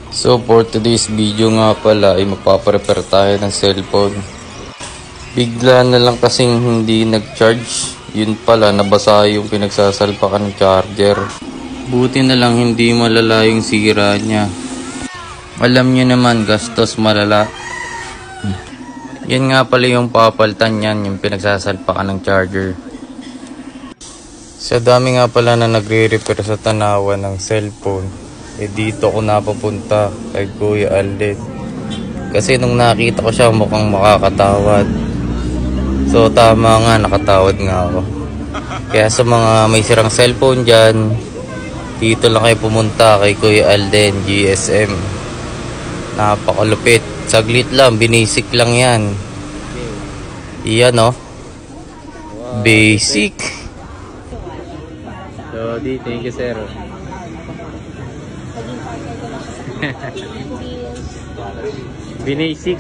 So for today's video nga pala ay magpaparepair tayo ng cellphone. Bigla na lang kasing hindi nag-charge. Yun pala, nabasa yung pinagsasalpakan ng charger. Buti na lang hindi malala yung sira niya. Alam nyo naman, gastos malala. Yan nga pala yung papalitan yan, yung pinagsasalpakan ng charger. Sa dami nga pala na nagre-repair sa tanawan ng cellphone, dito ako napapunta kay Kuya Alden. Kasi nung nakita ko siya mukhang makakatawad. So tama nga, nakatawad nga ako. Kaya sa mga may sirang cellphone dyan, dito lang kayo pumunta kay Kuya Alden, GSM. Napakalupit. Saglit lang, binisic lang yan. Iyan oh. Basic. Lodi, thank you sir. Binasic.